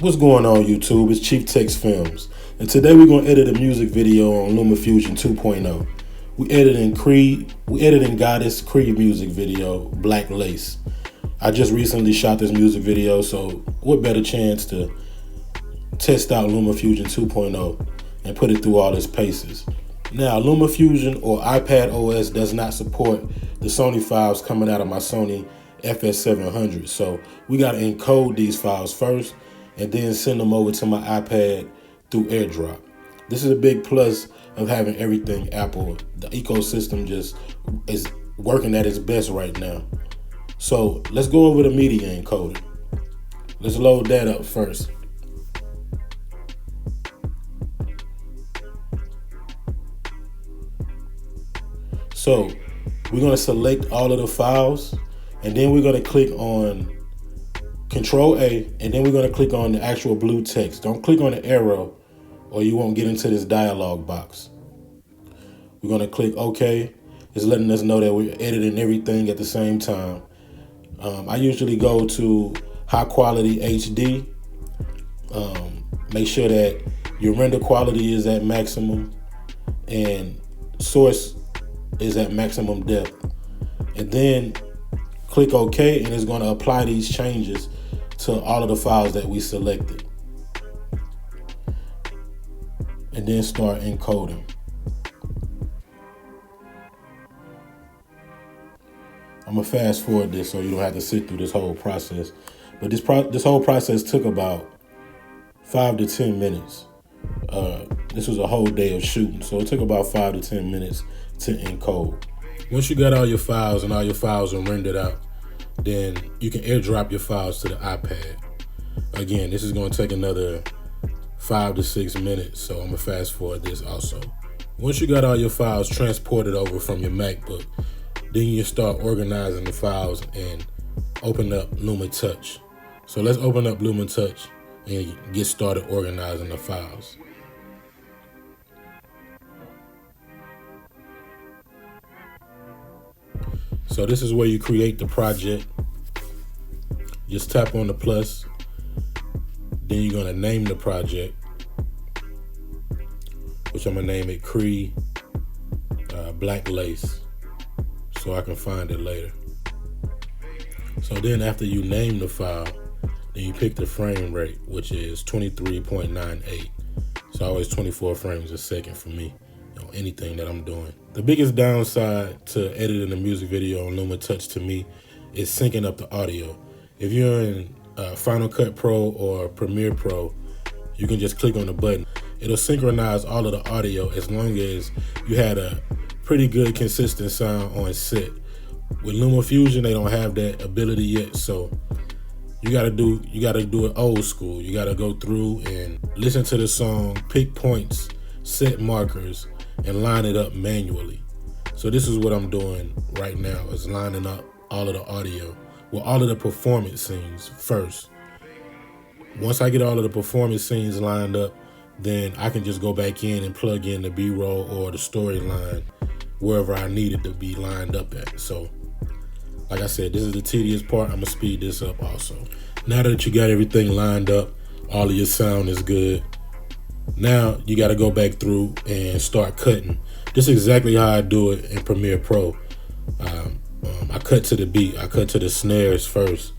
What's going on, YouTube? It's CHIEFTEXX Films, and today we're gonna edit a music video on LumaFusion 2.0. We editing Goddess Creed music video, Black Lace. I just recently shot this music video, so what better chance to test out LumaFusion 2.0 and put it through all its paces. Now, LumaFusion or iPad OS does not support the Sony files coming out of my Sony FS700, so we gotta encode these files first and then send them over to my iPad through AirDrop. This is a big plus of having everything Apple. The ecosystem just is working at its best right now. So let's go over the media encoder. Let's load that up first. So we're gonna select all of the files, and then we're gonna click on Control A, and then we're going to click on the actual blue text. Don't click on the arrow or you won't get into this dialog box. We're going to click OK. It's letting us know that we're editing everything at the same time. I usually go to high quality HD. Make sure that your render quality is at maximum and source is at maximum depth. And then click OK, and it's going to apply these changes to all of the files that we selected. And then start encoding. I'm gonna fast forward this so you don't have to sit through this whole process. But this whole process took about 5 to 10 minutes. This was a whole day of shooting, so it took about 5 to 10 minutes to encode. Once you got all your files and all your files are rendered out, then you can airdrop your files to the iPad. Again, this is going to take another 5 to 6 minutes, so I'm going to fast forward this also. Once you got all your files transported over from your MacBook, then you start organizing the files and open up LumaTouch. So let's open up LumaTouch and get started organizing the files. So this is where you create the project. Just tap on the plus. Then you're gonna name the project, which I'm gonna name it Creed Black Lace, so I can find it later. So then after you name the file, then you pick the frame rate, which is 23.98. It's always 24 frames a second for me on anything that I'm doing. The biggest downside to editing a music video on LumaTouch to me is syncing up the audio. If you're in Final Cut Pro or Premiere Pro, you can just click on the button. It'll synchronize all of the audio as long as you had a pretty good consistent sound on set. With LumaFusion, they don't have that ability yet, so you gotta do it old school. You gotta go through and listen to the song, pick points, set markers, and line it up manually. So this is what I'm doing right now, is lining up all of the audio, well, all of the performance scenes first. Once I get all of the performance scenes lined up, then I can just go back in and plug in the B-roll or the storyline wherever I need it to be lined up at. So like I said, this is the tedious part. I'm gonna speed this up also. Now that you got everything lined up, all of your sound is good, now you got to go back through and start cutting. This is exactly how I do it in Premiere Pro. I cut to the beat. I cut to the snares first.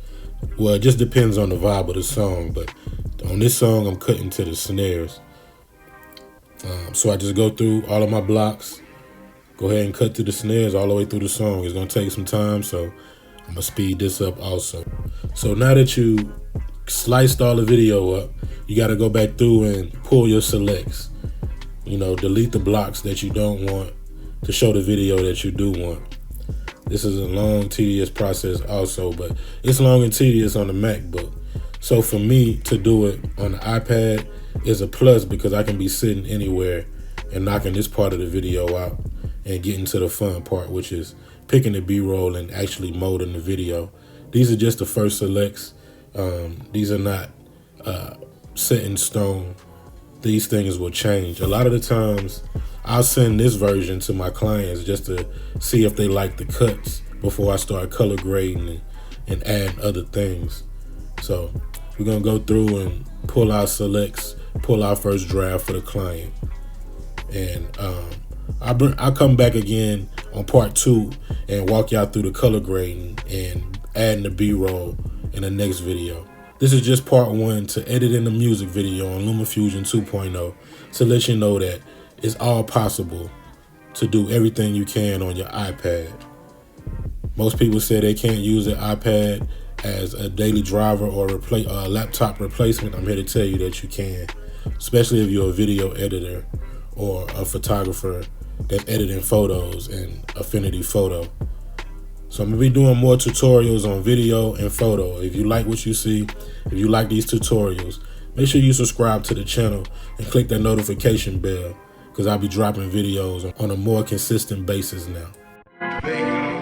Well, it just depends on the vibe of the song, but on this song, I'm cutting to the snares. So I just go through all of my blocks, go ahead and cut to the snares all the way through the song. It's going to take some time, so I'm going to speed this up also. So now that you sliced all the video up, you got to go back through and pull your selects. You know, delete the blocks that you don't want to show the video that you do want. This is a long, tedious process also, but it's long and tedious on the MacBook. So for me to do it on the iPad is a plus because I can be sitting anywhere and knocking this part of the video out and getting to the fun part, which is picking the B-roll and actually molding the video. These are just the first selects. These are not set in stone. These things will change. A lot of the times I'll send this version to my clients just to see if they like the cuts before I start color grading and add other things. So we're gonna go through and pull out selects, pull out first draft for the client. And I'll come back again on part 2 and walk y'all through the color grading and adding the B-roll in the next video. This is just part 1 to edit in the music video on LumaFusion 2.0 to let you know that it's all possible to do everything you can on your iPad. Most people say they can't use an iPad as a daily driver or a laptop replacement. I'm here to tell you that you can, especially if you're a video editor or a photographer that's editing photos in Affinity Photo. So I'm gonna be doing more tutorials on video and photo. If you like what you see, if you like these tutorials, make sure you subscribe to the channel and click that notification bell, because I'll be dropping videos on a more consistent basis now.